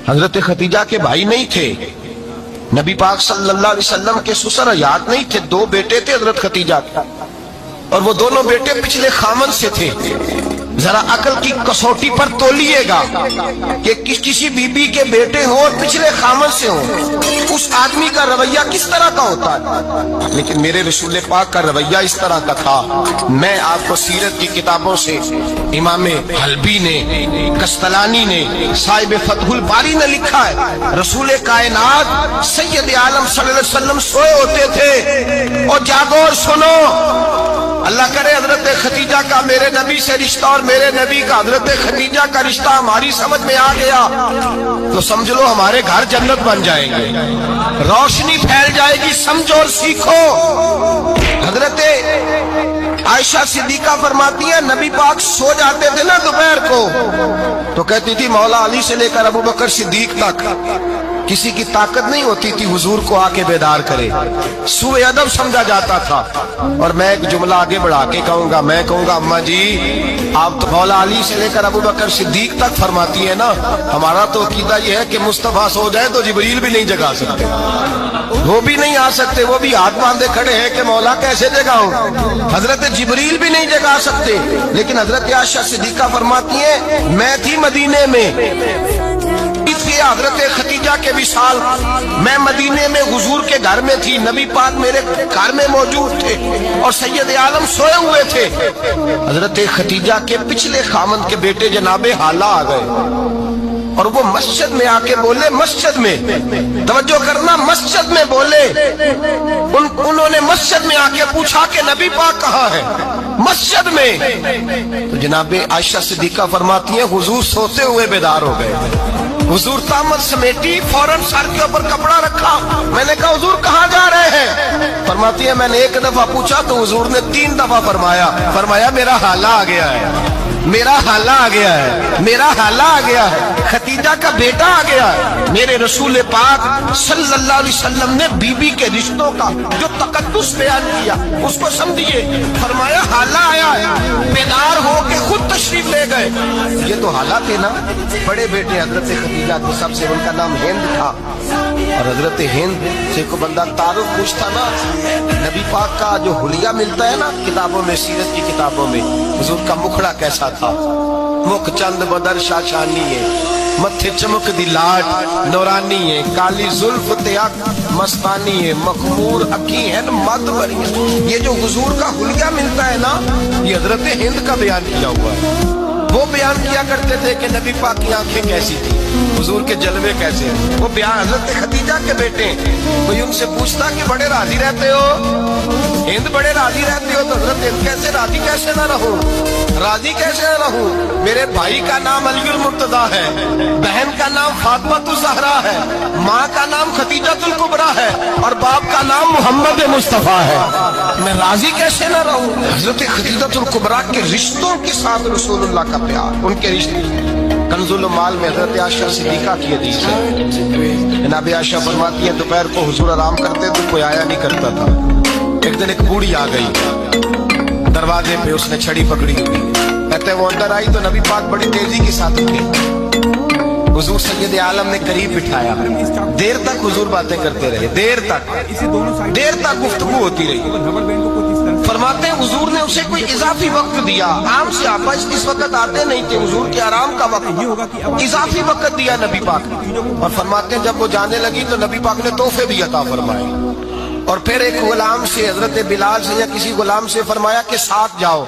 حضرت खतीजा के भाई नहीं थे, नबी पाक सल्लल्लाहु अलैहि वसल्लम के ससुर हयात नहीं थे, दो बेटे थे हजरत खतीजा के, और वो दोनों बेटे पिछले खामन से थे। जरा अकल की कसौटी पर तोलिएगा कि किसी बीबी के बेटे हो और पिछले खामन से हो, उस आदमी का रवैया किस तरह का होता है। लेकिन मेरे रसूल पाक का रवैया इस तरह का था। मैं आपको सीरत की किताबों से इमाम हल्बी ने, कस्तलानी ने, साहिब फतहुल बारी ने लिखा है, रसूल कायनात सैयद आलम सल्लल्लाहु अलैहि वसल्लम सोए होते थे और जागो और सुनो, अल्लाह करे हजरत खतीजा का मेरे नबी से रिश्ता और मेरे नबी का हजरत खतीजा का रिश्ता हमारी समझ में आ गया तो समझ लो हमारे घर जन्नत बन जाएंगे, रोशनी फैल जाएगी। समझो और सीखो। हजरत आयशा सिद्दीका फरमाती है, नबी पाक सो जाते थे ना दोपहर को तो कहती थी मौला अली से लेकर अबू बकर सिद्दीक तक किसी की ताकत नहीं होती थी हुजूर को आके बेदार करे, सुए अदब समझा जाता था। और मैं एक जुमला आगे बढ़ा के कहूंगा, मैं कहूंगा अम्मा जी आप तो मौला अली से लेकर अबू बकर सिद्दीक तक फरमाती है ना, हमारा तो अकीदा ये है कि मुस्तफा सो जाए तो जिब्रील भी नहीं जगा सकते, वो भी नहीं आ सकते, वो भी हाथ बांधे खड़े हैं कि मौला कैसे जगाऊं। हजरत जिब्रील भी नहीं जगा सकते। लेकिन हजरत आयशा सिद्दीका फरमाती है, मैं थी मदीने में हजरत खतीजा के विशाल, मैं मदीने में हुजूर के घर में थी, नबी पाक मेरे घर में मौजूद थे और सैयद आलम सोए हुए थे। हजरत खतीजा के पिछले खामन के बेटे जनाबे हाला आ गए और वो मस्जिद में आके बोले, मस्जिद में तवज्जो करना, मस्जिद में बोले, उन्होंने मस्जिद में आके पूछा कि नबी पाक कहाँ है, मस्जिद में। तो जनाबे आयशा सिद्दीका फरमाती है, हुजूर सोते हुए बेदार हो गए। हुजूर तामत समेटी, फौरन सर के ऊपर कपड़ा रखा। मैंने कहा हुजूर कहाँ जा रहे हैं? फरमाती है मैंने एक दफा पूछा तो हुजूर ने 3 दफा फरमाया मेरा हाला आ गया है, मेरा हाला आ गया है, मेरा हाला आ गया है, खतीजा का बेटा आ गया है। मेरे रसूल पाक सल्लल्लाहु अलैहि वसल्लम ने बीबी के रिश्तों का जो तकद्दुस बयान किया उसको समझिए। फरमाया हाला आया है, बेदार हो के खुद तशरीफ ले गए। ये तो हाला थे ना, बड़े बेटे हजरत खतीजा के, सबसे उनका नाम हिंद था। और हजरत हिंद से को बंदा तारुफ पूछता ना, नबी पाक का जो हुलिया मिलता है ना किताबों में, सीरत की किताबों में, हुजूर का मुखड़ा कैसा था, मुख चंद बदर शाशानी है, मत्थे चमक दी लाट नौरानी है, काली जुल्फ ते अख मस्तानी है, मखमूर अखी है न मद भरी है। ये जो हुजूर का हुलिया मिलता है ना, ये हजरत हिंद का बयान किया हुआ है। वो बयान किया करते थे कि नबी पाक की आंखें कैसी थी, हुजूर के जलवे कैसे। वो बयान हजरत खतीजा के बेटे, कोई उनसे पूछता कि बड़े राजी रहते हो, हिंद बड़े राजी रहते हो, तो हजरत हिंद कैसे राजी कैसे ना रहूं, राजी कैसे ना रहूं। मेरे भाई का नाम अलीउल मुर्तजा है, बहन का नाम फातिमा ज़हरा है, माँ का नाम खतीजतुल कुबरा है और बाप का नाम मोहम्मद मुस्तफा है, मैं राजी कैसे ना रहूं। हजरत खतीजतुल कुबरा के रिश्तों के साथ रसूलुल्लाह का प्यार, उनके रिश्ते। कंजुल माल में हजरत आयशा सिद्दीका की हदीस है, जनाब आयशा फरमाती है दोपहर को हुजूर आराम करते तो कोई आया नहीं करता था। एक दिन एक बूढ़ी आ गई दरवाजे पे, उसने छड़ी पकड़ी हुई, कहते वो अंदर आई तो नबी पाक बड़ी तेजी के साथ उठे। हुजूर सैयद आलम ने करीब बिठाया, देर तक हुजूर बातें करते रहे, देर तक गुफ्तगू होती रही। फरमाते हैं हुजूर ने उसे कोई इजाफी वक्त दिया, आम से आपा इस वक्त आते नहीं थे, हुजूर के आराम का वक्त, इजाफी वक्त दिया नबी पाक ने। और फरमाते हैं जब वो जाने लगी तो नबी पाक ने तोहफे भी अता फरमाए। और फिर एक गुलाम से, हजरत बिलाल से या किसी गुलाम से फरमाया कि साथ जाओ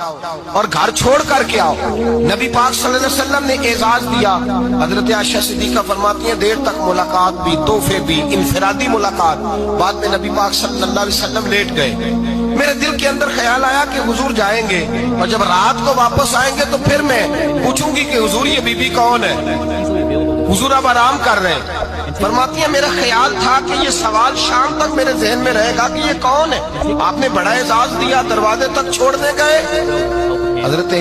और घर छोड़ करके आओ। नबी पाक सल्लल्लाहु अलैहि वसल्लम ने एजाज दिया। हजरत आयशा सिद्दीका फरमाती है देर तक मुलाकात भी, तोहफे भी, इनफिरादी मुलाकात। बाद में नबी पाक सल्लल्लाहु अलैहि वसल्लम लेट गए। मेरे दिल के अंदर ख्याल आया कि हुजूर जाएंगे और जब रात को वापस आएंगे तो फिर मैं पूछूंगी कि हुजूर ये बीबी कौन है, हुजूर अब आराम कर रहे हैं। फरमाती है मेरा ख्याल था कि ये सवाल शाम तक मेरे जहन में रहेगा कि ये कौन है, आपने बड़ा एजाज दिया, दरवाजे तक छोड़ने गए। हजरत